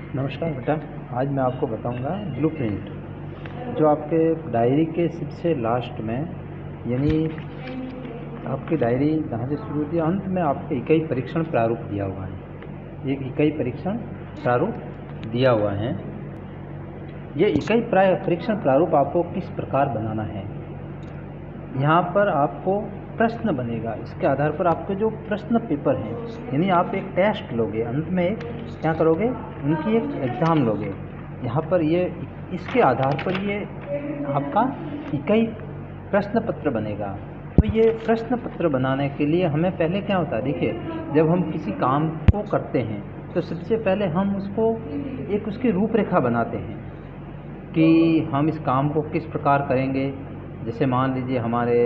नमस्कार बेटा। आज मैं आपको बताऊंगा ब्लूप्रिंट, जो आपके डायरी के सबसे लास्ट में, यानी आपकी डायरी जहाँ से शुरू होती है अंत में आपके इकाई परीक्षण प्रारूप दिया हुआ है। एक इकाई परीक्षण प्रारूप दिया हुआ है। ये इकाई परीक्षण प्रारूप आपको किस प्रकार बनाना है, यहाँ पर आपको प्रश्न बनेगा। इसके आधार पर आपके जो प्रश्न पेपर हैं, यानी आप एक टेस्ट लोगे, अंत में एक क्या करोगे, उनकी एक एग्ज़ाम लोगे। यहाँ पर ये इसके आधार पर ये आपका इकाई प्रश्न पत्र बनेगा। तो ये प्रश्न पत्र बनाने के लिए हमें पहले क्या होता है, देखिए, जब हम किसी काम को करते हैं तो सबसे पहले हम उसको एक उसकी रूपरेखा बनाते हैं कि हम इस काम को किस प्रकार करेंगे। जैसे मान लीजिए हमारे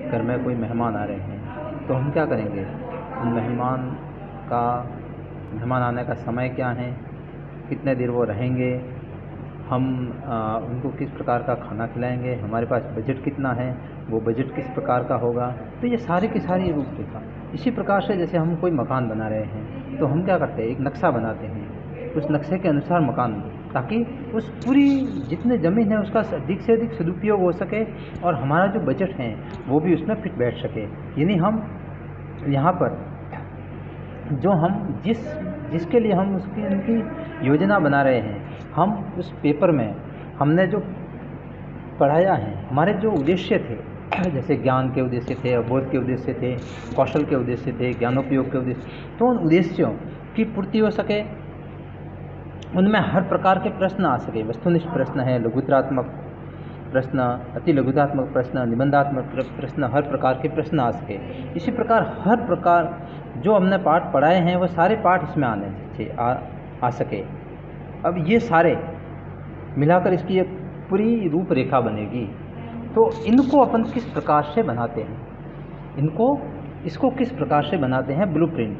घर में कोई मेहमान आ रहे हैं, तो हम क्या करेंगे, उन मेहमान आने का समय क्या है, कितने देर वो रहेंगे, हम उनको किस प्रकार का खाना खिलाएंगे, हमारे पास बजट कितना है, वो बजट किस प्रकार का होगा। तो ये सारी की सारी रूपरेखा। इसी प्रकार से जैसे हम कोई मकान बना रहे हैं तो हम क्या करते हैं, एक नक्शा बनाते हैं, उस नक्शे के अनुसार मकान, ताकि उस पूरी जितने ज़मीन है उसका अधिक से अधिक सदुपयोग हो सके और हमारा जो बजट है वो भी उसमें फिट बैठ सके। यानी हम यहाँ पर जो हम जिसके लिए हम उनकी योजना बना रहे हैं, हम उस पेपर में हमने जो पढ़ाया है, हमारे जो उद्देश्य थे, जैसे ज्ञान के उद्देश्य थे, अवबोध के उद्देश्य थे, कौशल के उद्देश्य थे, ज्ञानोपयोग के उद्देश्य, तो उन उद्देश्यों की पूर्ति हो सके, उनमें हर प्रकार के प्रश्न आ सके। वस्तुनिष्ठ प्रश्न है, लघुत्रात्मक प्रश्न, अति लघुतात्मक प्रश्न, निबंधात्मक प्रश्न, हर प्रकार के प्रश्न आ सके। इसी प्रकार हर प्रकार जो हमने पाठ पढ़ाए हैं वो सारे पाठ इसमें आ सके। अब ये सारे मिलाकर इसकी एक पूरी रूपरेखा बनेगी। तो इनको अपन किस प्रकार से बनाते हैं, इसको किस प्रकार से बनाते हैं, ब्लूप्रिंट,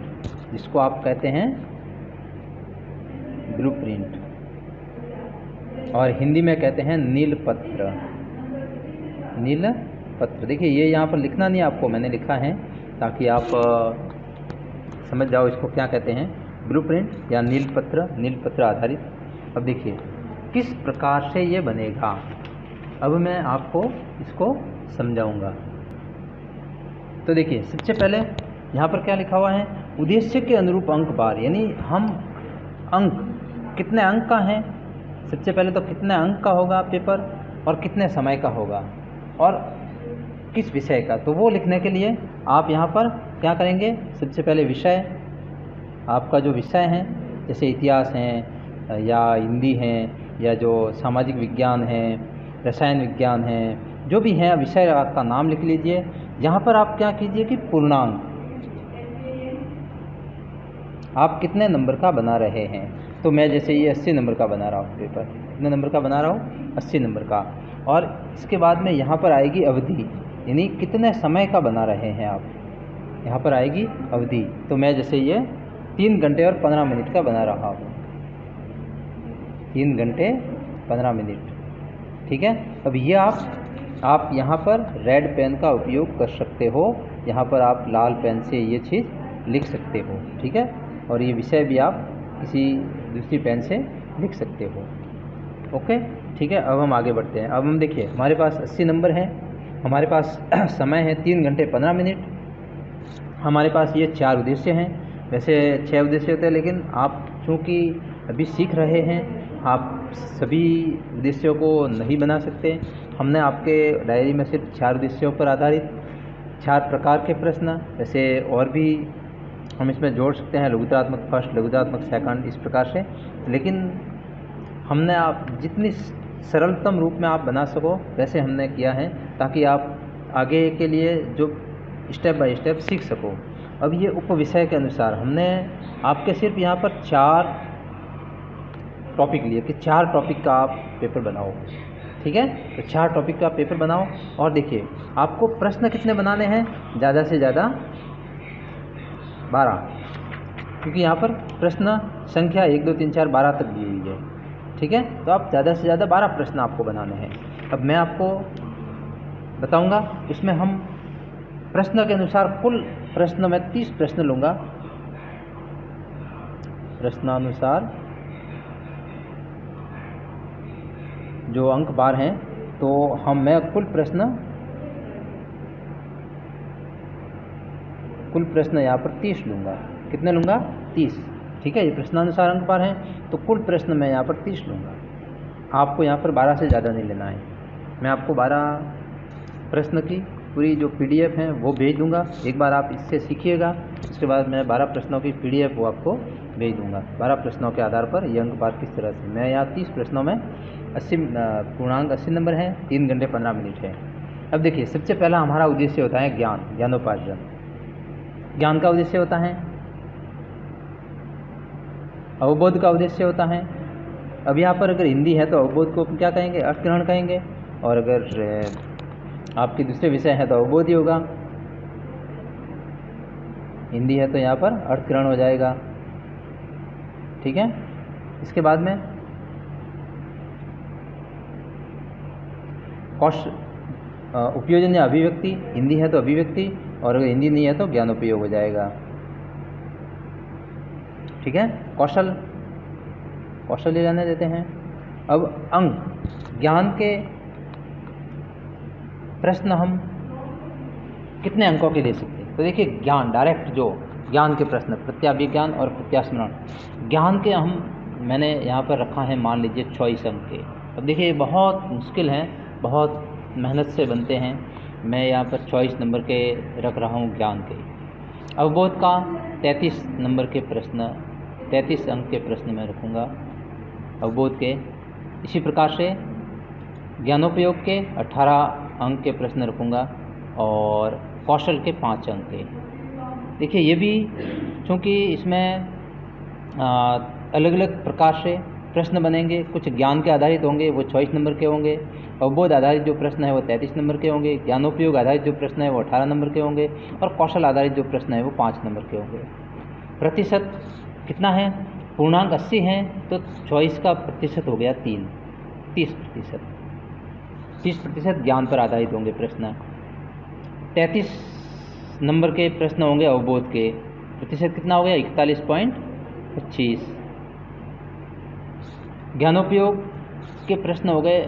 जिसको आप कहते हैं ब्लूप्रिंट, और हिंदी में कहते हैं नीलपत्र। नीलपत्र, देखिए ये यहाँ पर लिखना नहीं आपको, मैंने लिखा है ताकि आप समझ जाओ इसको क्या कहते हैं, ब्लूप्रिंट या नीलपत्र आधारित। अब देखिए किस प्रकार से ये बनेगा, अब मैं आपको इसको समझाऊंगा। तो देखिए सबसे पहले यहाँ पर क्या लिखा हुआ है, उद्देश्य के अनुरूप अंक बार, यानी हम अंक कितने अंक का है, सबसे पहले तो कितने अंक का होगा पेपर और कितने समय का होगा और किस विषय का, तो वो लिखने के लिए आप यहाँ पर क्या करेंगे, सबसे पहले विषय, आपका जो विषय है, जैसे इतिहास है या हिंदी है या जो सामाजिक विज्ञान है, रसायन विज्ञान है, जो भी है विषय आपका नाम लिख लीजिए। यहाँ पर आप क्या कीजिए कि पूर्णांक, आप कितने नंबर का बना रहे हैं। तो मैं जैसे ये 80 नंबर का बना रहा हूँ पेपर, कितने नंबर का बना रहा हूँ, 80 नंबर का। और इसके बाद में यहाँ पर आएगी अवधि, यानी कितने समय का बना रहे हैं आप, यहाँ पर आएगी अवधि। तो मैं जैसे ये 3 घंटे और 15 मिनट का बना रहा हूँ, 3 घंटे 15 मिनट, ठीक है। अब ये आप यहाँ पर रेड पेन का उपयोग कर सकते हो, यहाँ पर आप लाल पेन से ये चीज़ लिख सकते हो, ठीक है। और ये विषय भी आप किसी दूसरी पेन से लिख सकते हो, ओके, ठीक है। अब हम आगे बढ़ते हैं। अब हम देखिए हमारे पास 80 नंबर है, हमारे पास समय है 3 घंटे 15 मिनट, हमारे पास ये 4 उद्देश्य हैं। वैसे 6 उद्देश्य होते हैं, लेकिन आप चूँकि अभी सीख रहे हैं, आप सभी उद्देश्यों को नहीं बना सकते। हमने आपके डायरी में सिर्फ 4 उद्देश्यों पर आधारित 4 प्रकार के प्रश्न, जैसे और भी हम इसमें जोड़ सकते हैं, लघुतात्मक फर्स्ट, लघुतात्मक सेकंड, इस प्रकार से, लेकिन हमने आप जितनी सरलतम रूप में आप बना सको वैसे हमने किया है, ताकि आप आगे के लिए जो स्टेप बाय स्टेप सीख सको। अब ये उप विषय के अनुसार हमने आपके सिर्फ यहाँ पर 4 टॉपिक लिए कि 4 टॉपिक का आप पेपर बनाओ, ठीक है। तो 4 टॉपिक का पेपर बनाओ। और देखिए आपको प्रश्न कितने बनाने हैं, ज़्यादा से ज़्यादा 12, क्योंकि यहाँ पर प्रश्न संख्या 1 2 3 4 12 तक दी हुई है, ठीक है। तो आप ज़्यादा से ज़्यादा 12 प्रश्न आपको बनाने हैं। अब मैं आपको बताऊंगा, इसमें हम प्रश्न के अनुसार कुल प्रश्न में 30 प्रश्न लूँगा, प्रश्नानुसार जो अंक बार हैं, तो मैं कुल प्रश्न यहाँ पर 30 लूँगा। कितने लूँगा? 30। ठीक है, ये प्रश्नानुसार अंक बार हैं, तो कुल प्रश्न मैं यहाँ पर 30 लूँगा। आपको यहाँ पर 12 से ज़्यादा नहीं लेना है। मैं आपको 12 प्रश्न की पूरी जो PDF है वो भेज दूँगा। एक बार आप इससे सीखिएगा, उसके बाद मैं 12 प्रश्नों की PDF वो आपको भेज दूँगा। 12 प्रश्नों के आधार पर ये अंक बार किस तरह से, मैं यहाँ 30 प्रश्नों में 80 नंबर हैं, 3 घंटे 15 मिनट है। अब देखिए, सबसे पहला हमारा उद्देश्य होता है ज्ञानोपार्जन। ज्ञान का उद्देश्य होता है, अवबोध का उद्देश्य होता है। अब यहाँ पर अगर हिंदी है तो अवबोध को क्या कहेंगे? अर्थग्रहण कहेंगे। और अगर आपके दूसरे विषय है तो अवबोध ही होगा। हिंदी है तो यहाँ पर अर्थग्रहण हो जाएगा। ठीक है, इसके बाद में उपयोजन या अभिव्यक्ति। हिंदी है तो अभिव्यक्ति, और अगर हिंदी नहीं है तो ज्ञानोपयोग हो जाएगा। ठीक है, कौशल ले जाने देते हैं। अब अंक, ज्ञान के प्रश्न हम कितने अंकों के ले सकते हैं? तो देखिए, ज्ञान डायरेक्ट जो ज्ञान के प्रश्न, प्रत्याभिज्ञान और प्रत्यास्मरण, ज्ञान के मैंने यहाँ पर रखा है, मान लीजिए 24 अंक के। अब देखिए, बहुत मुश्किल हैं, बहुत मेहनत से बनते हैं। मैं यहाँ पर 24 नंबर के रख रहा हूँ ज्ञान के। अवबोध का 33 नंबर के प्रश्न, 33 अंक के प्रश्न मैं रखूँगा अवबोध के। इसी प्रकार से ज्ञानोपयोग के 18 अंक के प्रश्न रखूँगा, और कौशल के 5 अंक के। देखिए, ये भी चूँकि इसमें अलग अलग प्रकार से प्रश्न बनेंगे, कुछ ज्ञान के आधारित होंगे, वो 24 नंबर के होंगे। अवबोध आधारित जो प्रश्न है वो 33 नंबर के होंगे। ज्ञानोपयोग आधारित जो प्रश्न है वो 18 नंबर के होंगे, और कौशल आधारित जो प्रश्न है वो 5 नंबर के होंगे। प्रतिशत कितना है? पूर्णांक 80 हैं, तो 24 का प्रतिशत हो गया 30%। 30% ज्ञान पर आधारित होंगे प्रश्न। 33 नंबर के प्रश्न होंगे अवबोध के। प्रतिशत कितना हो गया? 41.25। ज्ञानोपयोग के प्रश्न हो गए,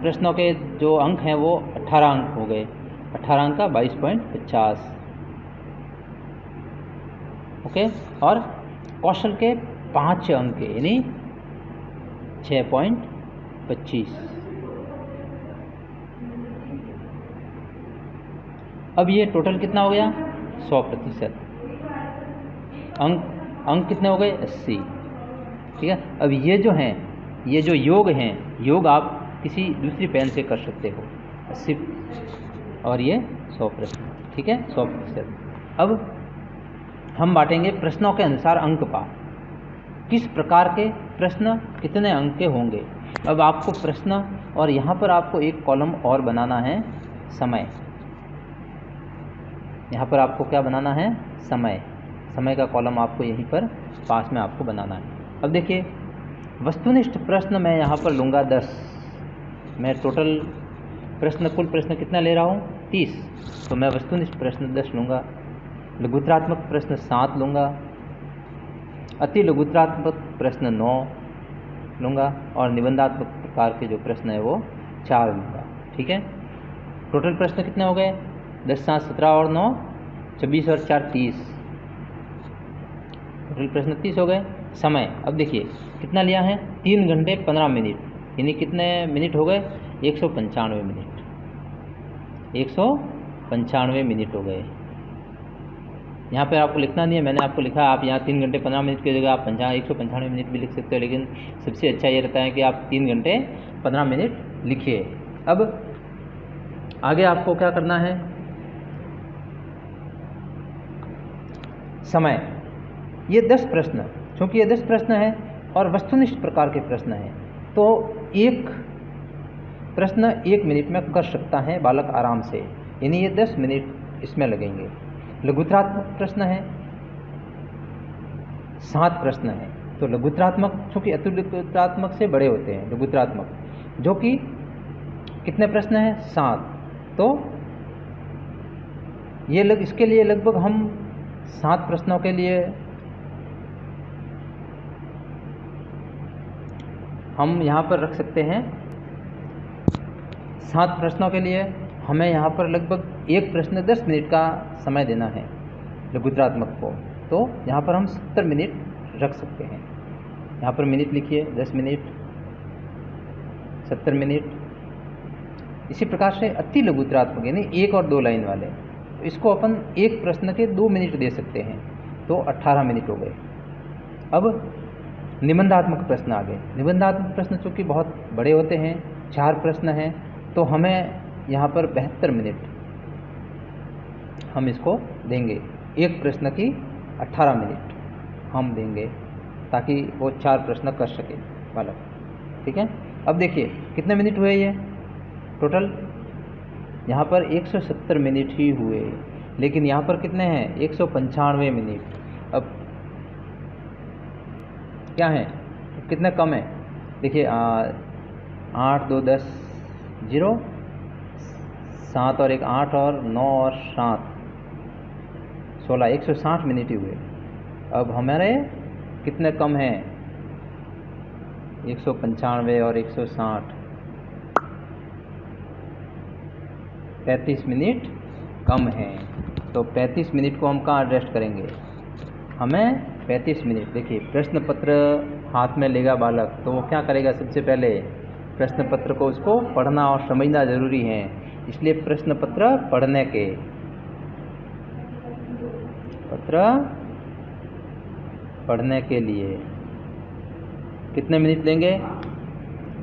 प्रश्नों के जो अंक हैं वो 18 अंक हो गए। 18 अंक का 22.50। ओके, और कौशल के 5 अंक के, यानी 6.25। अब ये टोटल कितना हो गया? 100%। अंक कितने हो गए? 80। ठीक है, अब ये जो हैं, ये जो योग हैं, योग आप किसी दूसरी पेन से कर सकते हो। 80 और ये 100 प्रश्न। ठीक है, 100%। अब हम बांटेंगे प्रश्नों के अनुसार अंक पा, किस प्रकार के प्रश्न कितने अंक के होंगे। अब आपको प्रश्न, और यहाँ पर आपको एक कॉलम और बनाना है, समय। यहाँ पर आपको क्या बनाना है? समय का कॉलम आपको यहीं पर पास में आपको बनाना है। अब देखिए, वस्तुनिष्ठ प्रश्न मैं यहाँ पर लूँगा 10। मैं टोटल प्रश्न, कुल प्रश्न कितना ले रहा हूँ? 30, तो मैं वस्तुनिष्ठ प्रश्न 10 लूँगा। लघुत्रात्मक प्रश्न 7 लूँगा। अति लघुत्रात्मक प्रश्न 9 लूँगा, और निबंधात्मक प्रकार के जो प्रश्न है वो 4 लूँगा। ठीक है, टोटल प्रश्न कितने हो गए? 10, 7, 17 और 9, 26 और 4, 30। टोटल प्रश्न 30 हो गए। समय, अब देखिए कितना लिया है? 3 घंटे 15 मिनट, यानी कितने मिनट हो गए? 195 मिनट। 195 मिनट हो गए। यहाँ पर आपको लिखना नहीं है, मैंने आपको लिखा, आप यहाँ 3 घंटे 15 मिनट की जगह आप 195 मिनट भी लिख सकते हो, लेकिन सबसे अच्छा ये रहता है कि आप 3 घंटे 15 मिनट लिखिए। अब आगे आपको क्या करना है? समय, ये 10 प्रश्न, क्योंकि ये 10 प्रश्न हैं और वस्तुनिष्ठ प्रकार के प्रश्न हैं, तो एक प्रश्न 1 मिनट में कर सकता है बालक आराम से, यानी ये 10 मिनट इसमें लगेंगे। लघुत्रात्मक प्रश्न है, 7 प्रश्न हैं, तो लघुत्रात्मक, चूँकि अति लघुत्रात्मक से बड़े होते हैं लघुत्रात्मक, जो कि कितने प्रश्न हैं? 7। तो ये इसके लिए लगभग हम 7 प्रश्नों के लिए हम यहाँ पर रख सकते हैं 7 प्रश्नों के लिए हमें यहाँ पर लगभग एक प्रश्न 10 मिनट का समय देना है लघुत्रात्मक को, तो यहाँ पर हम 70 मिनट रख सकते हैं। यहाँ पर मिनट लिखिए, 10 मिनट, 70 मिनट। इसी प्रकार से अति लघुत्रात्मक यानी 1 और 2 लाइन वाले, तो इसको अपन एक प्रश्न के 2 मिनट दे सकते हैं, तो 18 मिनट हो गए। अब निबंधात्मक प्रश्न आ गए। निबंधात्मक प्रश्न चूँकि बहुत बड़े होते हैं, 4 प्रश्न हैं, तो हमें यहाँ पर 72 मिनट हम इसको देंगे। एक प्रश्न की 18 मिनट हम देंगे ताकि वो 4 प्रश्न कर सके बालक। ठीक है, अब देखिए कितने मिनट हुए ये टोटल। यहाँ पर 170 मिनट ही हुए, लेकिन यहाँ पर कितने हैं 195 मिनट। अब क्या है, कितने कम है, देखिए 8 2 10 0, 7 और 1 8 और 9 और 7 16, 160 मिनट ही हुए। अब हमारे कितने कम हैं 195 और 160, 35 मिनट कम हैं। तो 35 मिनट को हम कहाँ एडजस्ट करेंगे, हमें 35 मिनट। देखिए प्रश्न पत्र हाथ में लेगा बालक तो वो क्या करेगा, सबसे पहले प्रश्न पत्र को उसको पढ़ना और समझना ज़रूरी है। इसलिए प्रश्न पत्र पढ़ने के लिए कितने मिनट लेंगे,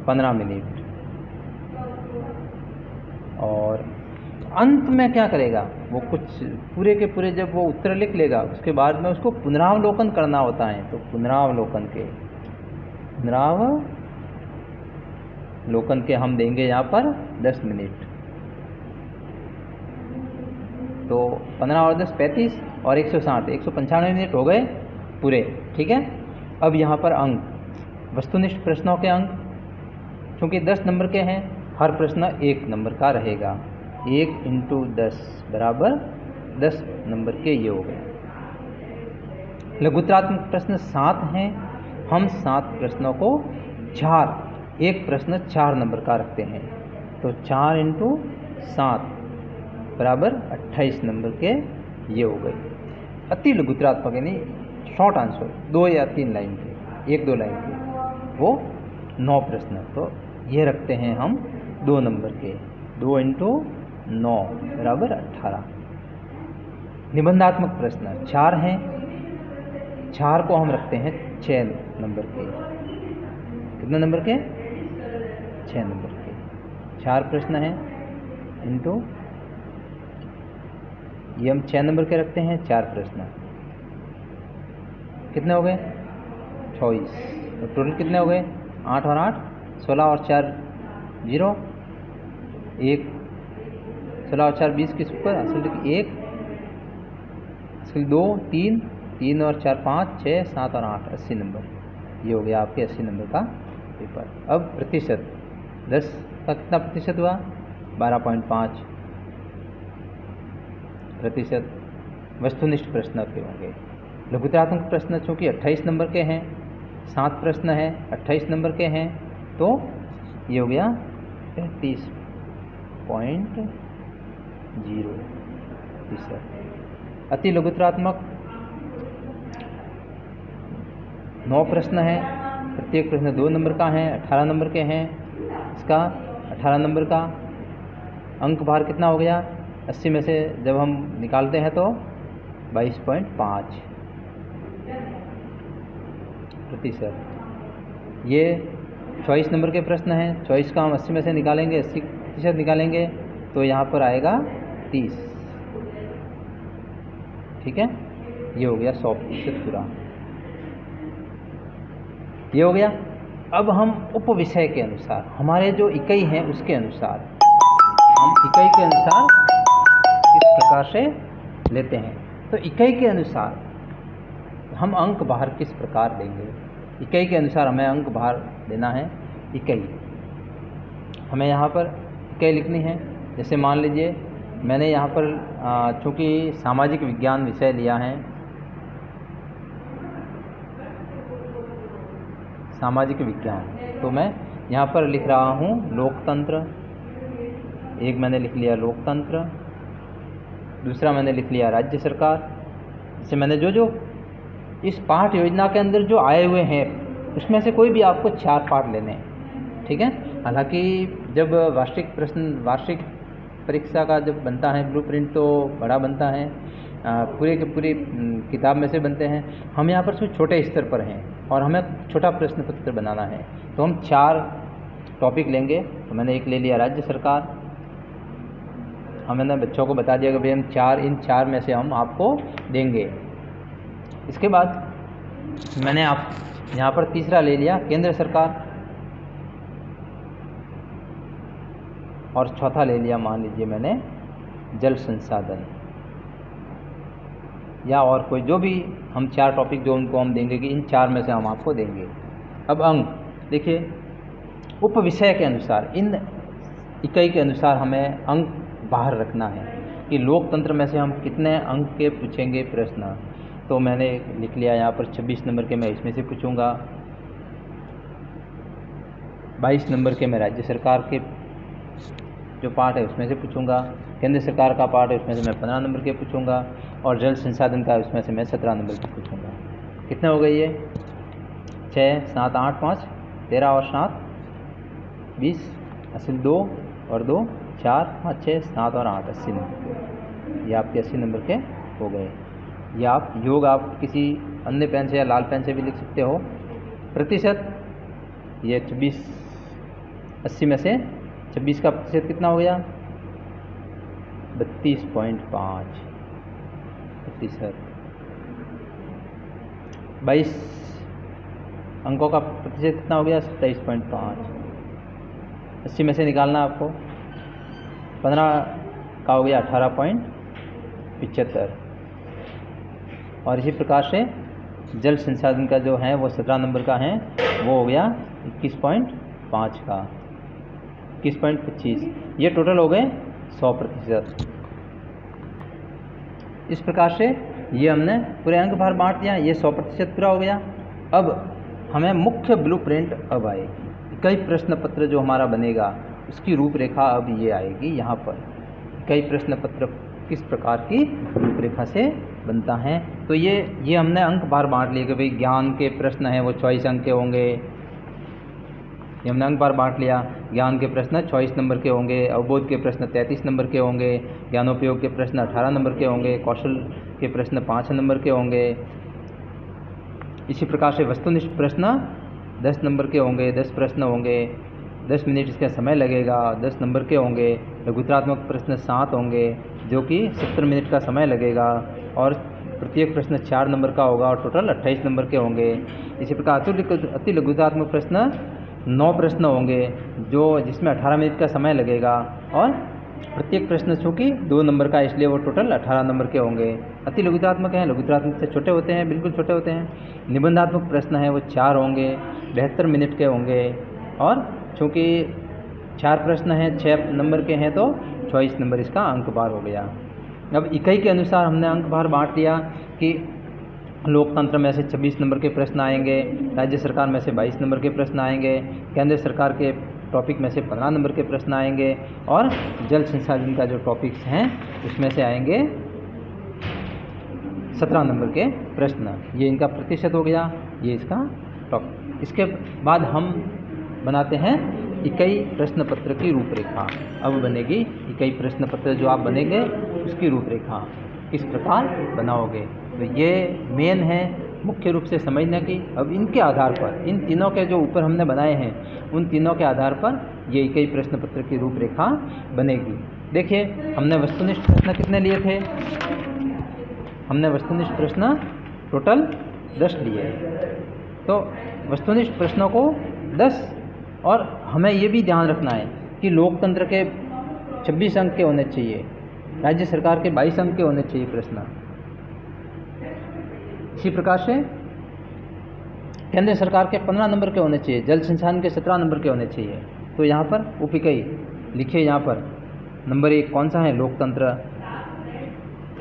15 मिनट। और अंत में क्या करेगा, वो कुछ पूरे के पूरे जब वो उत्तर लिख लेगा उसके बाद में उसको पुनरावलोकन करना होता है। तो पुनरावलोकन के हम देंगे यहाँ पर 10 मिनट। तो 15 और 10 35 और 160 195 मिनट हो गए पूरे। ठीक है, अब यहाँ पर अंक, वस्तुनिष्ठ प्रश्नों के अंक चूँकि 10 नंबर के हैं, हर प्रश्न 1 नंबर का रहेगा। 1 × 10 बराबर 10 नंबर के ये हो गए। लघुत्रात्मक प्रश्न 7 हैं, हम 7 प्रश्नों को 4, एक प्रश्न 4 नंबर का रखते हैं। तो 4 × 7 बराबर 28 नंबर के ये हो गए। अति लघुत्रात्मक यानी शॉर्ट आंसर 2 या 3 लाइन के, 1-2 लाइन के, वो 9 प्रश्न। तो ये रखते हैं हम 2 नंबर के, 2 × 9 बराबर 18। निबंधात्मक प्रश्न 4 हैं, 4 को हम रखते हैं 6 नंबर के। कितने नंबर के, 6 नंबर के। 4 प्रश्न हैं इंटू ये हम 6 नंबर के रखते हैं, 4 प्रश्न कितने हो गए 24। तो टोटल कितने हो गए 8 और 8 16 और 4 0 1, 16 और 4 20 किस ऊपर, असल 1 असल 2 3 3 और 4 5 6 7 और 8 80 नंबर। ये हो गया आपके 80 नंबर का पेपर। अब प्रतिशत 10 का कितना प्रतिशत हुआ 12.5 प्रतिशत। वस्तुनिष्ठ प्रश्न के होंगे। लघुत्रात्मक प्रश्न चूँकि 28 नंबर के हैं, 7 प्रश्न हैं 28 नंबर के हैं, तो ये हो गया 33.0 प्रतिशत। अति लघुत्रात्मक 9 प्रश्न हैं, प्रत्येक प्रश्न 2 नंबर का है, 18 नंबर के हैं। इसका 18 नंबर का अंक भार कितना हो गया 80 में से जब हम निकालते हैं तो 22.5 प्रतिशत। ये 24 नंबर के प्रश्न हैं, 24 का हम 80 में से निकालेंगे, 80% निकालेंगे तो यहाँ पर आएगा 30। ठीक है, ये हो गया 100% पूरा। ये हो गया। अब हम उप विषय के अनुसार, हमारे जो इकाई हैं उसके अनुसार, हम इकाई के अनुसार इस प्रकार से लेते हैं। तो इकाई के अनुसार हम अंक भार किस प्रकार देंगे, इकाई के अनुसार हमें अंक भार देना है। इकाई हमें यहाँ पर इकाई लिखनी है। जैसे मान लीजिए मैंने यहाँ पर चूँकि सामाजिक विज्ञान विषय लिया है, सामाजिक विज्ञान, तो मैं यहाँ पर लिख रहा हूँ लोकतंत्र, एक मैंने लिख लिया लोकतंत्र, दूसरा मैंने लिख लिया राज्य सरकार। इससे मैंने जो इस पाठ योजना के अंदर जो आए हुए हैं उसमें से कोई भी आपको 4 पाठ लेने हैं, ठीक है। हालांकि जब वार्षिक परीक्षा का जब बनता है ब्लूप्रिंट तो बड़ा बनता है, पूरे के पूरी किताब में से बनते हैं। हम यहाँ पर सिर्फ छोटे स्तर पर हैं और हमें छोटा प्रश्न पत्र बनाना है, तो हम 4 टॉपिक लेंगे। तो मैंने एक ले लिया राज्य सरकार। मैंने बच्चों को बता दिया कि भाई हम इन 4 में से हम आपको देंगे। इसके बाद मैंने आप यहाँ पर तीसरा ले लिया केंद्र सरकार, और चौथा ले लिया मान लीजिए मैंने जल संसाधन, या और कोई जो भी हम 4 टॉपिक जो उनको हम देंगे कि इन 4 में से हम आपको देंगे। अब अंक देखिए, उप विषय के अनुसार, इन इकाई के अनुसार हमें अंक बाहर रखना है कि लोकतंत्र में से हम कितने अंक के पूछेंगे प्रश्न। तो मैंने लिख लिया यहाँ पर 26 नंबर के मैं इसमें से पूछूंगा, 22 नंबर के मैं राज्य सरकार के जो पार्ट है उसमें से पूछूंगा, केंद्र सरकार का पार्ट है उसमें से मैं 15 नंबर के पूछूंगा, और जल संसाधन का उसमें से मैं 17 नंबर के पूछूंगा। कितने हो गए ये? 6, 7, 8, 5, 13 और 7, 20, असल 2 और 2, 4, 5, 6, 7 और 8, 80 नंबर। ये आपके 80 नंबर के हो गए। या आप योग आप किसी अन्य पेन से या लाल पेन से भी लिख सकते हो। प्रतिशत ये 26, 80 में से 26 का प्रतिशत कितना हो गया? 32.5 प्रतिशत। 22 अंकों का प्रतिशत कितना हो गया? 27.5। 80 में से निकालना आपको। 15 का हो गया 18.75। और इसी प्रकार से जल संसाधन का जो है वो 17 नंबर का है, वो हो गया 21.5 का, 21.25। ये टोटल हो गए 100%। इस प्रकार से ये हमने पूरे अंक भार बांट दिया, ये 100% पूरा हो गया। अब हमें मुख्य ब्लूप्रिंट अब आएगी। कई प्रश्न पत्र जो हमारा बनेगा उसकी रूपरेखा अब ये आएगी यहाँ पर। कई प्रश्न पत्र किस प्रकार की रूपरेखा से बनता है, तो ये हमने अंक बार बांट लिए कि भाई ज्ञान के प्रश्न हैं वो 24 अंक के होंगे। ये हमने अंक बार बांट लिया। ज्ञान के प्रश्न 24 नंबर के होंगे, अवबोध के प्रश्न 33 नंबर के होंगे, ज्ञानोपयोग के प्रश्न 18 नंबर के होंगे, कौशल के प्रश्न 5 नंबर के होंगे। इसी प्रकार से वस्तुनिष्ठ प्रश्न 10 नंबर के होंगे, 10 प्रश्न होंगे, 10 मिनट इसका समय लगेगा, 10 नंबर के होंगे। लघुत्रात्मक प्रश्न 7 होंगे जो कि 70 मिनट का समय लगेगा, और प्रत्येक प्रश्न 4 नंबर का होगा और टोटल 28 नंबर के होंगे। इसी प्रकार अति लघुत्रात्मक प्रश्न 9 प्रश्न होंगे जिसमें 18 मिनट का समय लगेगा, और प्रत्येक प्रश्न चूँकि 2 नंबर का इसलिए वो टोटल 18 नंबर के होंगे। अति लघुत्रात्मक हैं, लघुत्रात्मक से छोटे होते हैं, बिल्कुल छोटे होते हैं। निबंधात्मक प्रश्न है वो 4 होंगे, 72 मिनट के होंगे, और चूँकि 4 प्रश्न हैं 6 नंबर के हैं तो 24 नंबर इसका अंक भार हो गया। अब इकाई के अनुसार हमने अंक भार बांट दिया कि लोकतंत्र में से 26 नंबर के प्रश्न आएंगे, राज्य सरकार में से 22 नंबर के प्रश्न आएंगे, केंद्र सरकार के टॉपिक में से 15 नंबर के प्रश्न आएंगे, और जल संसाधन का जो टॉपिक्स हैं उसमें से आएंगे 17 नंबर के प्रश्न। ये इनका प्रतिशत हो गया, ये इसका टॉपिक। इसके बाद हम बनाते हैं इकाई प्रश्न पत्र की रूपरेखा। अब बनेगी इकाई प्रश्न पत्र जो आप बनेंगे उसकी रूपरेखा किस प्रकार बनाओगे। तो ये मेन है मुख्य रूप से समझने की। अब इनके आधार पर, इन तीनों के जो ऊपर हमने बनाए हैं उन तीनों के आधार पर ये इकाई प्रश्न पत्र की रूपरेखा बनेगी। देखिए हमने वस्तुनिष्ठ प्रश्न कितने लिए थे? हमने वस्तुनिष्ठ प्रश्न टोटल 10 लिए। तो वस्तुनिष्ठ प्रश्नों को 10, और हमें ये भी ध्यान रखना है कि लोकतंत्र के 26 अंक के होने चाहिए, राज्य सरकार के 22 अंक के होने चाहिए प्रश्न। इसी प्रकार से केंद्र सरकार के 15 नंबर के होने चाहिए, जल संसाधन के 17 नंबर के होने चाहिए। तो यहाँ पर उप इकाई लिखिए, यहाँ पर नंबर 1 कौन सा है? लोकतंत्र।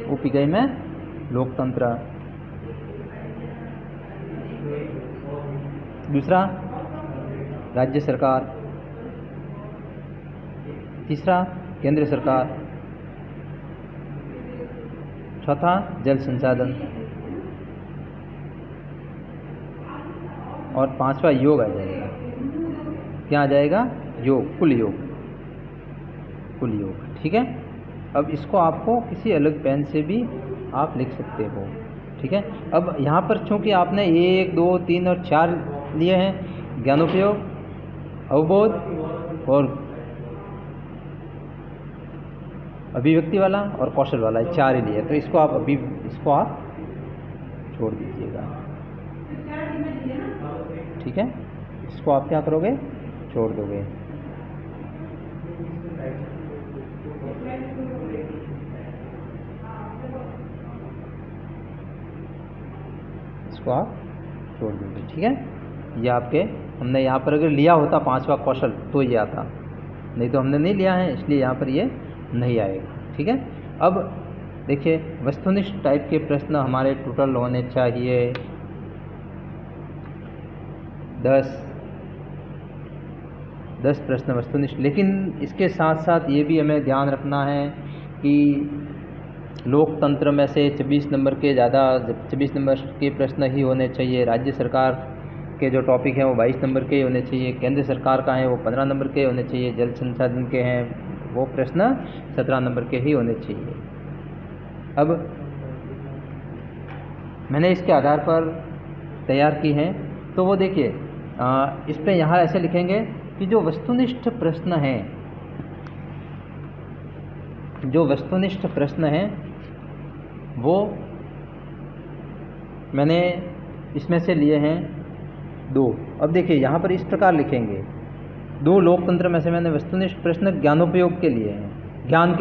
उप इकाई में लोकतंत्र। दूसरा राज्य सरकार। तीसरा केंद्र सरकार। चौथा जल संसाधन। और पांचवा योग आ जाएगा। क्या आ जाएगा? योग, कुल योग, कुल योग। ठीक है। अब इसको आपको किसी अलग पेन से भी आप लिख सकते हो। ठीक है। अब यहाँ पर चूँकि आपने 1, 2, 3 और 4 लिए हैं, ज्ञानोपयोग, अवबोध और अभिव्यक्ति वाला और कौशल वाला, ये 4 ही लिए, तो इसको आप छोड़ दीजिएगा। ठीक है। इसको आप क्या करोगे? छोड़ दोगे। इसको आप छोड़ दोगे। ठीक है। ये आपके, हमने यहाँ पर अगर लिया होता पांचवा कौशल तो ये आता, नहीं तो हमने नहीं लिया है, इसलिए यहाँ पर ये नहीं आएगा। ठीक है। अब देखिए, वस्तुनिष्ठ टाइप के प्रश्न हमारे टोटल होने चाहिए 10 प्रश्न वस्तुनिष्ठ। लेकिन इसके साथ साथ ये भी हमें ध्यान रखना है कि लोकतंत्र में से 24 नंबर के प्रश्न ही होने चाहिए। राज्य सरकार के जो टॉपिक हैं वो 22 नंबर के होने चाहिए। केंद्र सरकार का है वो 15 नंबर के होने चाहिए। जल संसाधन के हैं वो प्रश्न 17 नंबर के ही होने चाहिए। अब मैंने इसके आधार पर तैयार की हैं, तो वो देखिए, इस पे यहाँ ऐसे लिखेंगे कि जो वस्तुनिष्ठ प्रश्न हैं वो मैंने इसमें से लिए हैं 2। अब देखिए यहाँ पर इस प्रकार लिखेंगे, 2 लोकतंत्र में से मैंने वस्तुनिष्ठ प्रश्न ज्ञानोपयोग के लिए हैं, ज्ञान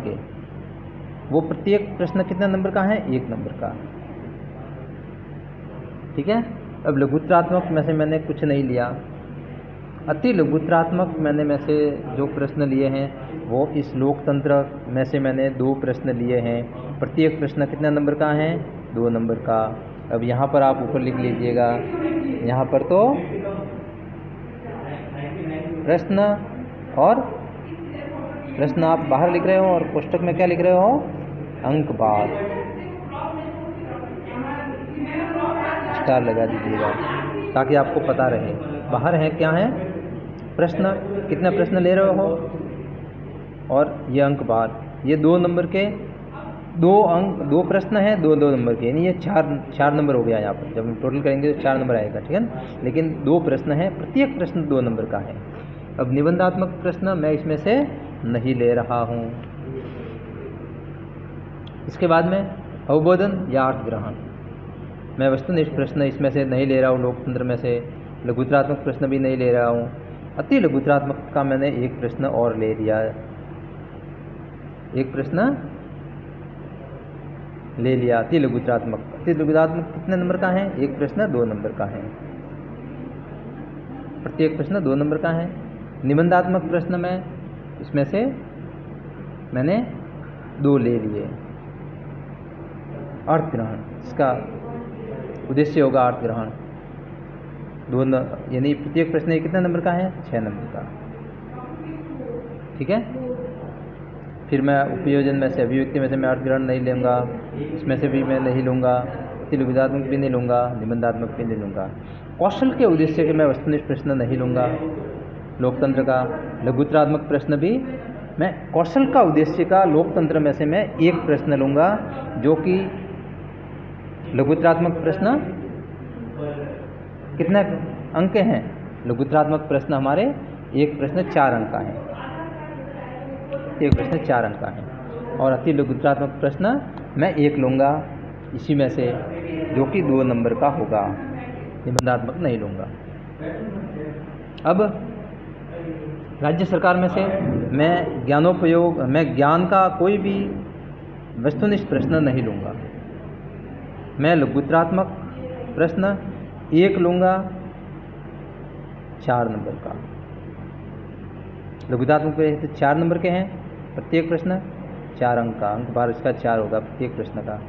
के। वो प्रत्येक प्रश्न कितने नंबर का है? 1 नंबर का। ठीक है। अब लघुत्तरात्मक में से मैंने कुछ नहीं लिया। अति लघुत्तरात्मक में से जो प्रश्न लिए हैं वो इस लोकतंत्र में से मैंने 2 प्रश्न लिए हैं। प्रत्येक प्रश्न कितने नंबर का है? 2 नंबर का। अब यहाँ पर आप ऊपर लिख लीजिएगा, यहाँ पर तो प्रश्न आप बाहर लिख रहे हो और कोष्टक में क्या लिख रहे हो? अंक बार। स्टार लगा दीजिएगा ताकि आपको पता रहे बाहर है क्या है प्रश्न, कितने प्रश्न ले रहे हो, और ये अंक बार। ये 2 नंबर के 2 प्रश्न हैं, 2 नंबर के, यानी ये 4 नंबर हो गया। यहाँ पर जब हम टोटल करेंगे तो 4 नंबर आएगा। ठीक है ना। लेकिन 2 प्रश्न हैं, प्रत्येक प्रश्न 2 नंबर का है। अब निबंधात्मक प्रश्न मैं इसमें से नहीं ले रहा हूँ। इसके बाद में अवबोधन या अर्थ ग्रहण, मैं वस्तुनिष्ठ प्रश्न इसमें से नहीं ले रहा हूँ। लोकतंत्र में से लघुत्तरात्मक प्रश्न भी नहीं ले रहा हूँ। अति लघुत्तरात्मक का मैंने 1 प्रश्न और ले लिया, 1 प्रश्न ले लिया। अति लघुत्तरात्मक कितने नंबर का है? 1 प्रश्न 2 नंबर का है। प्रत्येक प्रश्न 2 नंबर का है। निबंधात्मक प्रश्न में इसमें से मैंने 2 ले लिए। अर्थ ग्रहण, इसका उद्देश्य होगा अर्थ ग्रहण, 2 यानी प्रत्येक प्रश्न कितने नंबर का है? 6 नंबर का। ठीक है। फिर मैं उपयोजन में से, अभिव्यक्ति में से मैं अर्थ ग्रहण नहीं लूँगा, इसमें से भी मैं नहीं लूँगा, अति लघुत्तरात्मक भी नहीं लूँगा, निबंधात्मक भी नहीं लूँगा। कौशल के उद्देश्य के मैं वस्तुनिष्ठ प्रश्न नहीं लूँगा लोकतंत्र का। लघुत्तरात्मक प्रश्न भी मैं कौशल का उद्देश्य का लोकतंत्र में से मैं 1 प्रश्न लूँगा, जो कि लघुत्तरात्मक प्रश्न कितने अंक के हैं? लघुत्तरात्मक प्रश्न हमारे 1 प्रश्न 4 अंक का है, 1 प्रश्न 4 अंक का है। और अति लघुत्तरात्मक प्रश्न मैं 1 लूँगा इसी में से, जो कि 2 नंबर का होगा, निबंधात्मक नहीं लूँगा। अब राज्य सरकार में से मैं ज्ञान का कोई भी वस्तुनिष्ठ प्रश्न नहीं लूँगा। मैं लघुत्तरात्मक प्रश्न 1 लूँगा 4 नंबर का। लघुत्तरात्मक प्रश्न 4 नंबर के हैं, प्रत्येक प्रश्न 4 अंक का, अंक बार इसका 4 होगा प्रत्येक प्रश्न का।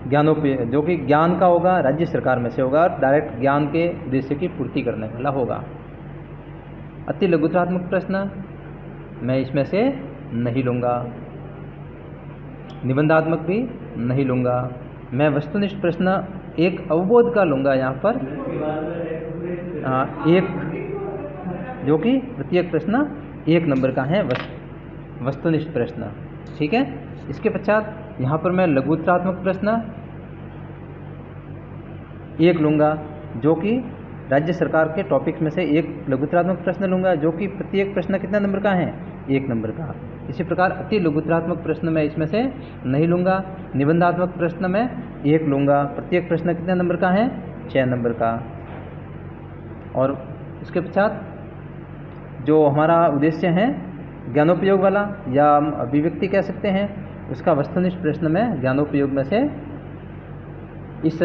ज्ञानोपयोग जो कि ज्ञान का होगा, राज्य सरकार में से होगा और डायरेक्ट ज्ञान के उद्देश्य की पूर्ति करने वाला होगा। अति लघुत्तरात्मक प्रश्न मैं इसमें से नहीं लूँगा, निबंधात्मक भी नहीं लूँगा। मैं वस्तुनिष्ठ प्रश्न एक अवबोध का लूँगा यहाँ पर, एक, जो कि प्रत्येक प्रश्न 1 नंबर का है, वस्तुनिष्ठ प्रश्न। ठीक है। इसके पश्चात यहाँ पर मैं लघुत्तरात्मक प्रश्न 1 लूँगा, जो कि राज्य सरकार के टॉपिक्स में से एक लघुत्तरात्मक प्रश्न लूँगा, जो कि प्रत्येक प्रश्न कितना नंबर का है, 1 नंबर का। इसी प्रकार अति लघुत्तरात्मक प्रश्न मैं इसमें से नहीं लूँगा। निबंधात्मक प्रश्न मैं 1 लूँगा, प्रत्येक प्रश्न कितने नंबर का है, 6 नंबर का। और इसके पश्चात जो हमारा उद्देश्य है ज्ञानोपयोग वाला, या हम अभिव्यक्ति कह सकते हैं, उसका वस्तुनिष्ठ प्रश्न में ज्ञानोपयोग में से इस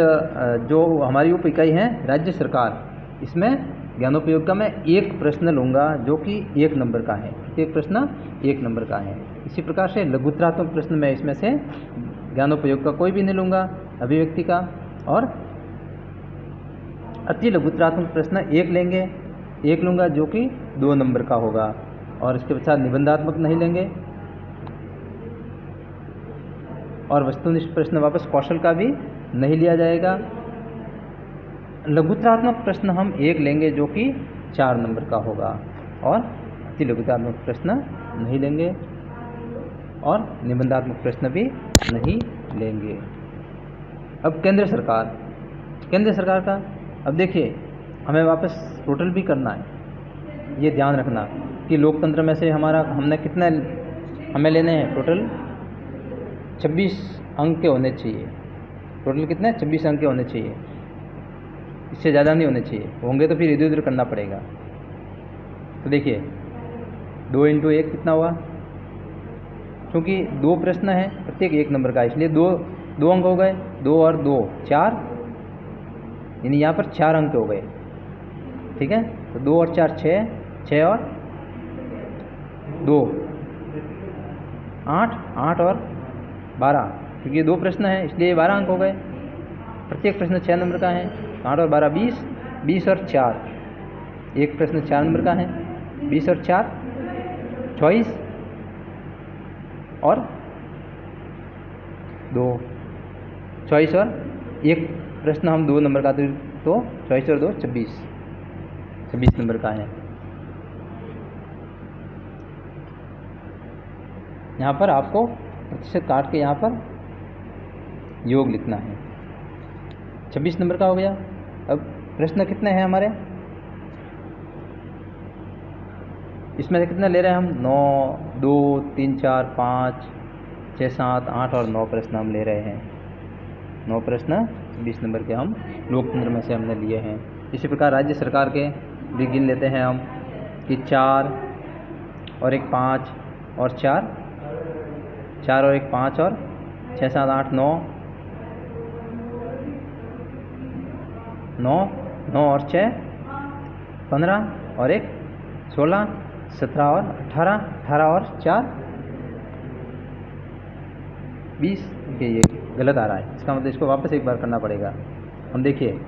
जो हमारी उप इकाई है राज्य सरकार, इसमें ज्ञानोपयोग का मैं 1 प्रश्न लूँगा, जो कि 1 नंबर का है, प्रत्येक प्रश्न 1 नंबर का है। इसी प्रकार से लघुत्तरात्मक प्रश्न मैं इसमें से ज्ञानोपयोग का कोई भी नहीं लूँगा, अभिव्यक्ति का। और अति लघुत्तरात्मक प्रश्न 1 लेंगे, 1 लूँगा, जो कि 2 नंबर का होगा। और इसके पश्चात निबंधात्मक नहीं लेंगे। और वस्तुनिष्ठ प्रश्न वापस कौशल का भी नहीं लिया जाएगा। लघुत्तरात्मक प्रश्न हम 1 लेंगे, जो कि 4 नंबर का होगा। और अति लघुत्तरात्मक प्रश्न नहीं लेंगे, और निबंधात्मक प्रश्न भी नहीं लेंगे। अब केंद्र सरकार का, अब देखिए हमें वापस टोटल भी करना है। ये ध्यान रखना कि लोकतंत्र में से हमने कितने हमें लेने हैं, टोटल 26 अंक के होने चाहिए। टोटल कितने, 26 अंक के होने चाहिए, इससे ज़्यादा नहीं होने चाहिए। होंगे तो फिर इधर उधर करना पड़ेगा। तो देखिए 2 × 1 कितना हुआ, क्योंकि 2 प्रश्न हैं, प्रत्येक 1 नंबर का, इसलिए 2 अंक हो गए। 2 और 2 4, यानी यहाँ पर 4 अंक हो गए। ठीक है। तो 2 और 4 6, 6 और 2 8, 8 और 12, क्योंकि 2 प्रश्न हैं इसलिए 12 अंक हो गए। प्रत्येक प्रश्न 6 नंबर का है। 8 और 12 20, 20 और 4, एक प्रश्न 4 नंबर का है। 20 और 4 24, और 2 24, और एक प्रश्न हम 2 नंबर का, तो 24 और 2 26 नंबर का है। यहाँ पर आपको प्रतिशत काट के यहाँ पर योग लिखना है। 26 नंबर का हो गया। अब प्रश्न कितने हैं हमारे, इसमें से कितना ले रहे हैं हम, 9, 2, 3, 4, 5, 6, 7, 8 और 9 प्रश्न हम ले रहे हैं। 9 प्रश्न 20 नंबर के हम लोकतंत्र में से हमने लिए हैं। इसी प्रकार राज्य सरकार के भी गिन लेते हैं हम कि 4 और 1 5 और 4 और 1 5 और 6 7 8 9 और 6 15 और 1 16 17 और 18 और 4 20। ये गलत आ रहा है, इसका मतलब इसको वापस एक बार करना पड़ेगा। हम देखिए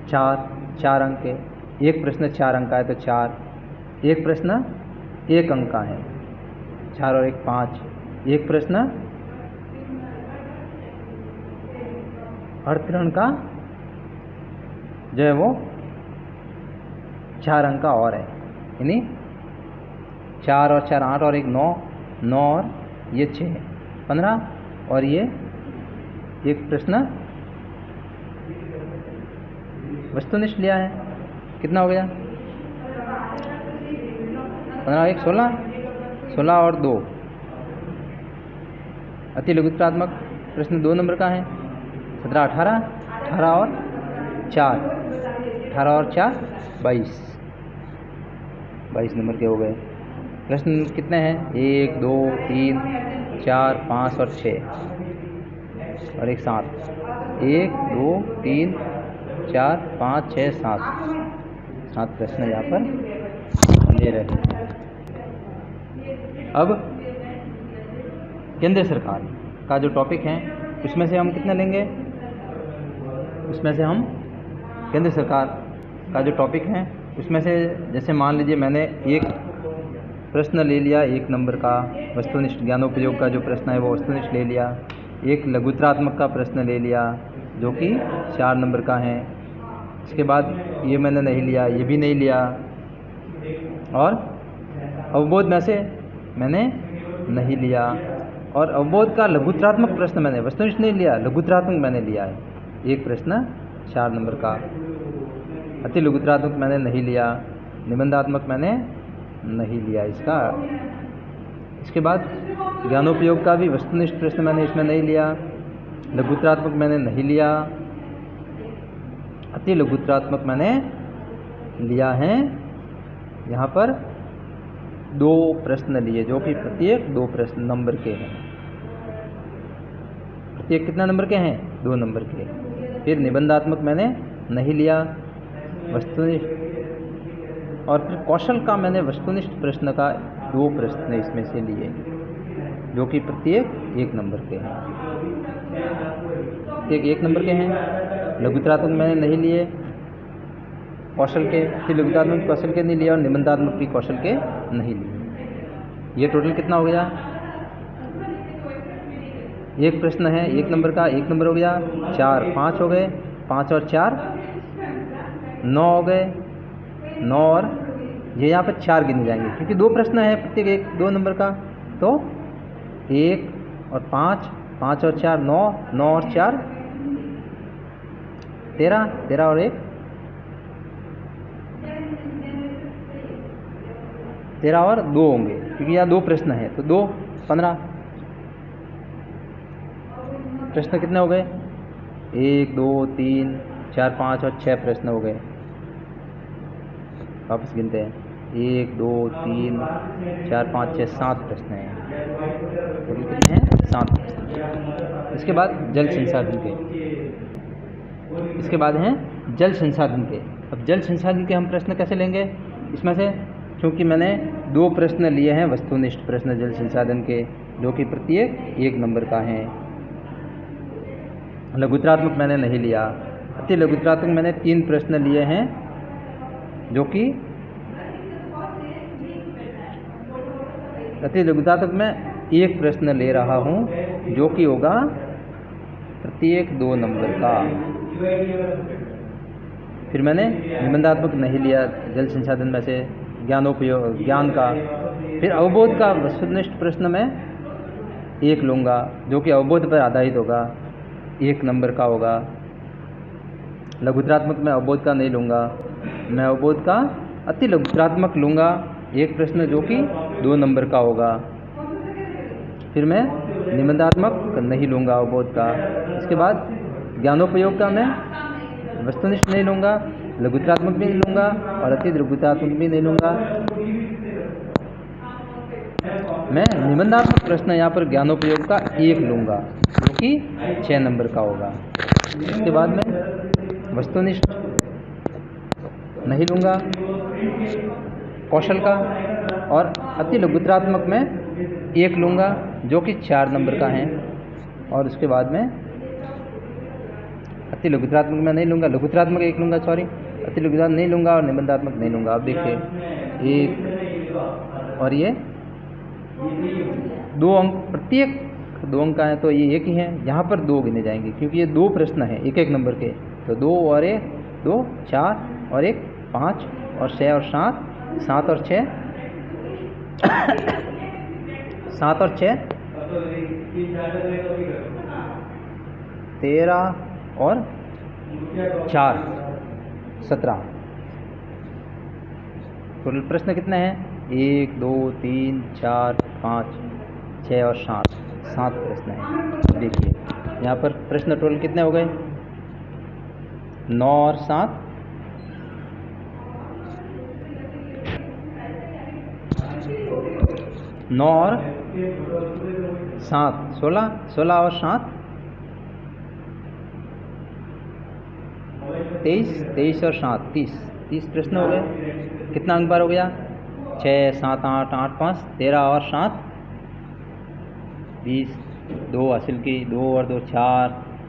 4 अंक के, एक प्रश्न 4 अंक का है तो 4, एक प्रश्न 1 अंक का है, 4 और 1 5, एक प्रश्न अर्थरण का जो है वो 4 अंक का और है, यानी 4 और 4 8 और 1 9, 9 और ये 6 15, और ये एक प्रश्न वस्तुनिष्ठ लिया है। कितना हो गया, 15 1 16 और 2। अति लघुत्तरात्मक प्रश्न 2 नंबर का है। 17 18 और 4, 18 और 4 22 नंबर के हो गए। प्रश्न कितने हैं, 1 2 3 4 5 और 6 और 1 7, 1 2 3 4 5 6 7 प्रश्न यहाँ पर ले रहे हैं। अब केंद्र सरकार का जो टॉपिक है उसमें से हम कितना लेंगे, उसमें से हम केंद्र सरकार का जो टॉपिक है उसमें से, जैसे मान लीजिए मैंने एक प्रश्न ले लिया 1 नंबर का, वस्तुनिष्ठ ज्ञानोपयोग का जो प्रश्न है वो वस्तुनिष्ठ ले लिया। एक लघुत्रात्मक का प्रश्न ले लिया जो कि 4 नंबर का है। इसके बाद ये मैंने नहीं लिया, ये भी नहीं लिया, और अवबोध में से मैंने नहीं लिया। और अवबोध का लघुत्रात्मक प्रश्न मैंने वस्तुनिष्ठ नहीं लिया, लघुत्रात्मक मैंने लिया है। एक प्रश्न 4 नंबर का। अति लघुत्रात्मक मैंने नहीं लिया, निबंधात्मक मैंने नहीं लिया इसका। इसके बाद ज्ञानोपयोग का भी वस्तुनिष्ठ प्रश्न मैंने इसमें नहीं लिया, लघुत्रात्मक मैंने नहीं लिया, अति लघुत्रात्मक मैंने लिया है। यहाँ पर 2 प्रश्न लिए जो कि प्रत्येक 2 प्रश्न नंबर के हैं। प्रत्येक कितना नंबर के हैं? 2 नंबर के। फिर निबंधात्मक मैंने नहीं लिया, वस्तुनिष्ठ, और फिर कौशल का मैंने वस्तुनिष्ठ प्रश्न का 2 प्रश्न इसमें से लिए जो कि प्रत्येक 1 नंबर के हैं। प्रत्येक 1 नंबर के हैं। लघुत्रात्मक मैंने नहीं लिए कौशल के, फिर लघुत्रात्मक कौशल के नहीं लिए, और निबंधात्मक भी कौशल के नहीं लिए। ये टोटल कितना हो गया? 1 प्रश्न है 1 नंबर का, 1 नंबर हो गया, 4 5 हो गए, 5 और 4 9 हो गए, 9 और ये यहाँ पर 4 गिने जाएंगे क्योंकि 2 प्रश्न है प्रत्येक 1 2 नंबर का। तो 1 और 5, 5 और 4 9, 9 और 4 13, 13 और 1 13 और 2 होंगे क्योंकि यहाँ 2 प्रश्न है तो 2 15। प्रश्न कितने हो गए? 1 2 3 4 5 और 6 प्रश्न हो गए। वापस गिनते हैं, 1 2 3 4 5 6 7 प्रश्न हैं। टोटल कितने हैं? 7 प्रश्न। इसके बाद जल संसाधन के, इसके बाद हैं जल संसाधन के। अब जल संसाधन के हम प्रश्न कैसे लेंगे? इसमें से क्योंकि मैंने 2 प्रश्न लिए हैं वस्तुनिष्ठ प्रश्न जल संसाधन के जो कि प्रत्येक 1 नंबर का है। लघुत्रात्मक मैंने नहीं लिया, अति लघुत्रात्मक मैंने 3 प्रश्न लिए हैं जो कि अति लघुत्रात्मक में 1 प्रश्न ले रहा हूँ जो कि होगा प्रत्येक 2 नंबर का। फिर मैंने निबंधात्मक नहीं लिया जल संसाधन में से ज्ञानोपयोग ज्ञान का। फिर अवबोध का वस्तुनिष्ठ प्रश्न में 1 लूँगा जो कि अवबोध पर आधारित होगा, 1 नंबर का होगा। लघुत्रात्मक में अवबोध का नहीं लूँगा, मैं अवबोध का अति लघुत्रात्मक लूँगा, 1 प्रश्न जो कि 2 नंबर का होगा। फिर मैं निबंधात्मक नहीं लूँगा अवबोध का। इसके बाद ज्ञानोपयोग का मैं वस्तुनिष्ठ नहीं लूँगा, लघुत्रात्मक भी नहीं लूँगा और अति लघुत्रात्मक भी नहीं लूँगा। मैं निबंधात्मक प्रश्न यहाँ पर ज्ञानोपयोग का 1 लूँगा जो कि 6 नंबर का होगा। इसके बाद मैं वस्तुनिष्ठ नहीं लूँगा कौशल का, और अति लघुत्रात्मक में 1 लूँगा जो कि 4 नंबर का है। और उसके बाद में अति लघुत्रात्मक में नहीं लूँगा, लघुत्रात्मक 1 लूँगा, सॉरी, अति लघुत्रात्मक नहीं लूँगा और निबंधात्मक नहीं लूँगा। अब देखिए 1 और ये 2 अंक, प्रत्येक 2 अंक का है तो ये 1 ही है। यहाँ पर 2 गिने जाएंगे क्योंकि ये 2 प्रश्न है 1 नंबर के। तो 2 और 1 2 4 और 1 5 और 6 और 7 7 और 6 7 और 6 13 और 4 17। टोटल प्रश्न कितने हैं? 1 2 3 4 5 6 और 7 प्रश्न हैं। देखिए यहाँ पर प्रश्न टोटल कितने हो गए? 9 और 7 9 और 7 16 16 और 7 23 23 और 7 30 प्रश्न हो गए। कितना अंक बार हो गया? 6 7 8 8 5 13 और 7 20, 2 हासिल की, 2 और 2 4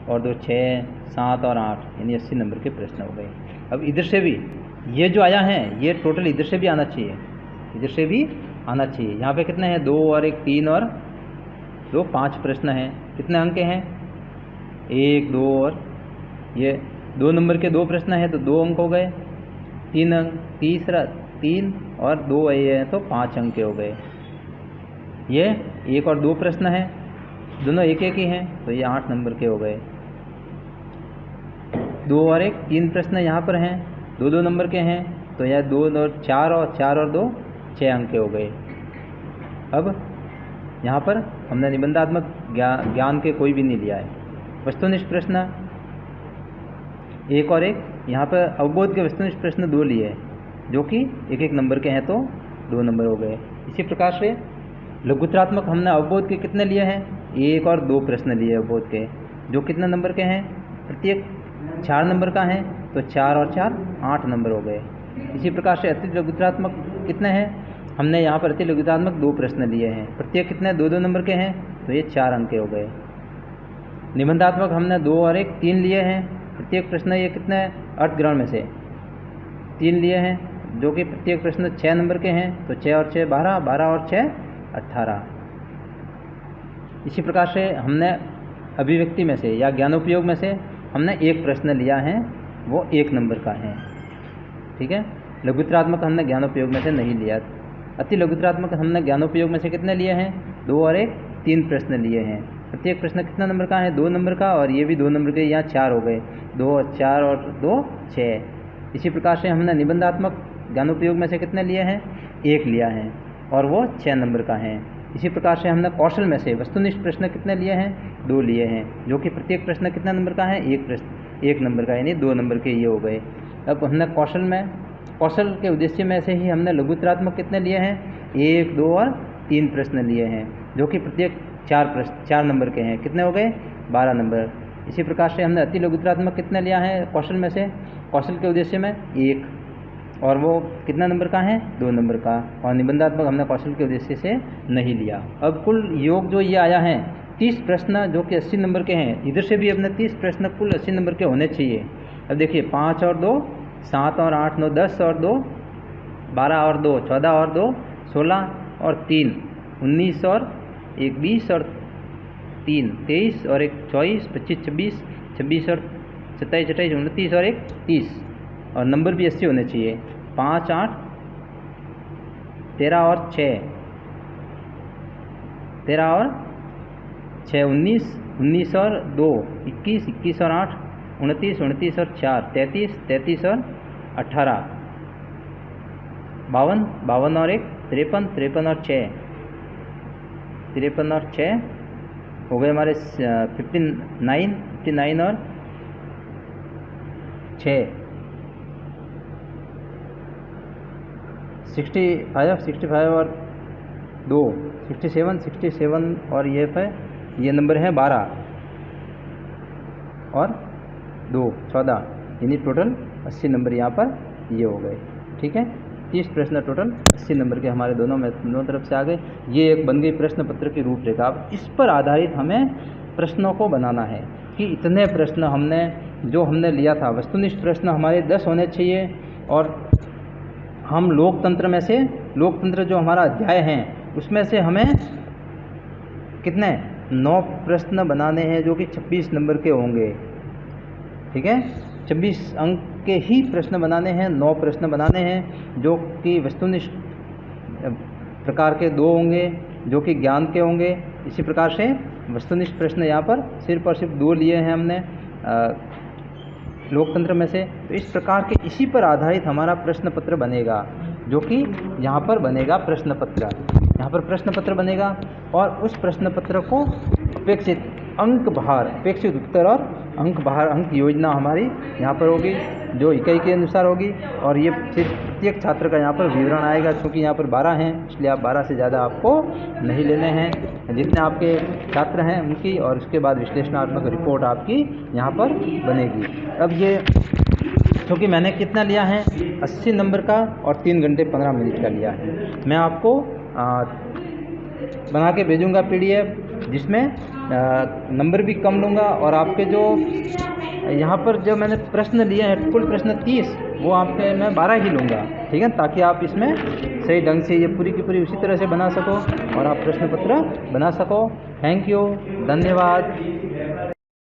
और 2 6 7 और 8 यानी 80 नंबर के प्रश्न हो गए। अब इधर से भी ये जो आया है ये टोटल इधर से भी आना चाहिए, इधर से भी आना चाहिए। यहाँ पे कितने हैं, 2 और 1 3 और 2 5 प्रश्न हैं। कितने अंक के हैं, 1 2 और ये 2 नंबर के 2 प्रश्न हैं तो 2 अंक हो गए, 3 अंक, तीसरा 3 और 2 ये हैं तो 5 अंक के हो गए। ये 1 और 2 प्रश्न हैं, दोनों एक एक ही हैं तो ये 8 नंबर के हो गए। 2 और 1 3 प्रश्न यहाँ पर हैं, 2 2 नंबर के हैं तो यह 2 और 4 और 2 6 अंक के हो गए। अब यहाँ पर हमने निबंधात्मक ज्ञान के कोई भी नहीं लिया है। वस्तुनिष्ठ प्रश्न 1 और 1, यहाँ पर अवबोध के वस्तुनिष्ठ प्रश्न 2 लिए जो कि 1 1 नंबर के हैं तो 2 नंबर हो गए। इसी प्रकार से लघुत्रात्मक हमने अवबोध के कितने लिए हैं, 1 और 2 प्रश्न लिए अवबोध के, जो कितने नंबर के हैं, प्रत्येक 4 नंबर का है तो 4 और 4 8 नंबर हो गए। इसी प्रकार से अति लघुत्रात्मक कितने हैं, हमने यहाँ पर अति लघुत्रात्मक 2 प्रश्न लिए हैं, प्रत्येक कितने 2 2 नंबर के हैं तो ये 4 अंक के हो गए। निबंधात्मक हमने 2 और 1 3 लिए हैं, प्रत्येक प्रश्न ये कितने अर्थग्रहण में से 3 लिए हैं जो कि प्रत्येक प्रश्न 6 नंबर के हैं तो 6 और 6 12, 12 और 6 18। इसी प्रकार से हमने अभिव्यक्ति में से या ज्ञानोपयोग में से हमने 1 प्रश्न लिया है, वो 1 नंबर का है। ठीक है, लघुत्रात्मक हमने ज्ञानोपयोग में से नहीं लिया। अति लघुत्रात्मक हमने ज्ञानोपयोग में से कितने लिए हैं, 2 और 1 3 प्रश्न लिए हैं, प्रत्येक प्रश्न कितना नंबर का है, 2 नंबर का, और ये भी 2 नंबर के, यहाँ 4 हो गए, 2 और 4 और 2 6। इसी प्रकार से हमने निबंधात्मक ज्ञानोपयोग में से कितने लिए हैं, 1 लिया है और वो 6 नंबर का है। इसी प्रकार से हमने कौशल में से वस्तुनिष्ठ प्रश्न कितने लिए हैं, 2 लिए हैं, जो कि प्रत्येक प्रश्न कितना नंबर का है, 1 प्रश्न 1 नंबर का, यानी 2 नंबर के ये हो गए। अब हमने कौशल के उद्देश्य में से ही हमने लघुत्रात्मक कितने लिए हैं, 1 2 और 3 प्रश्न लिए हैं, जो कि प्रत्येक 4 नंबर के हैं, कितने हो गए, 12 नंबर। इसी प्रकार से हमने अति लघुत्रात्मक कितने लिया है कौशल में से, कौशल के उद्देश्य में 1, और वो कितना नंबर का है, 2 नंबर का, और निबंधात्मक हमने कौशल के उद्देश्य से नहीं लिया। अब कुल योग जो ये आया है 30 प्रश्न जो कि 80 नंबर के हैं, इधर से भी अपने 30 प्रश्न कुल 80 नंबर के होने चाहिए। अब देखिए 5 और 2 7 और 8 9 10 और 2 12 और 2 14 और 2 16 और 3 19 और 1 20 और 3 23 और 1 24 25 26 26 और 27 28 29 और 1 30, और नंबर भी 80 होने चाहिए। 5 8 13 और 6 13 और 6 19 19 और 2 21 21 और 8 29 29 और 4 33 33 और 18 52 52 और 1 53 53 और 6 53 और 6 हो गए हमारे 59 और 6 65 और 2 67 और ये नंबर है 12 और 2 14, यानी टोटल 80 नंबर यहाँ पर ये हो गए। ठीक है, 30 प्रश्न टोटल 80 नंबर के हमारे दोनों तरफ से आ गए। ये एक बन गई प्रश्न पत्र की रूपरेखा। अब इस पर आधारित हमें प्रश्नों को बनाना है कि इतने प्रश्न हमने लिया था। वस्तुनिष्ठ प्रश्न हमारे 10 होने चाहिए, और हम लोकतंत्र जो हमारा अध्याय है उसमें से हमें कितने 9 प्रश्न बनाने हैं जो कि 26 नंबर के होंगे। ठीक है, 26 अंक के ही प्रश्न बनाने हैं, 9 प्रश्न बनाने हैं जो कि वस्तुनिष्ठ प्रकार के 2 होंगे जो कि ज्ञान के होंगे। इसी प्रकार से वस्तुनिष्ठ प्रश्न यहाँ पर सिर्फ और सिर्फ 2 लिए हैं हमने लोकतंत्र में से। तो इस प्रकार के इसी पर आधारित हमारा प्रश्न पत्र बनेगा, जो कि यहाँ पर बनेगा प्रश्न पत्र, यहाँ पर प्रश्न पत्र बनेगा, और उस प्रश्न पत्र को अपेक्षित अंक भार, अपेक्षित उत्तर और अंक भार, अंक योजना हमारी यहाँ पर होगी जो इकाई के अनुसार होगी, और ये सिर्फ प्रत्येक छात्र का यहाँ पर विवरण आएगा। क्योंकि यहाँ पर 12 हैं इसलिए आप 12 से ज़्यादा आपको नहीं लेने हैं, जितने आपके छात्र हैं उनकी, और उसके बाद विश्लेषणात्मक रिपोर्ट आपकी यहाँ पर बनेगी। अब ये क्योंकि मैंने कितना लिया है 80 नंबर का और 3 घंटे 15 मिनट का लिया है। मैं आपको बना के भेजूँगा PDF, जिसमें नंबर भी कम लूँगा और आपके जो यहाँ पर जो मैंने प्रश्न लिए हैं कुल प्रश्न 30, वो आपके मैं 12 ही लूँगा, ठीक है, ताकि आप इसमें सही ढंग से ये पूरी की पूरी उसी तरह से बना सको और आप प्रश्न पत्र बना सको। थैंक यू, धन्यवाद।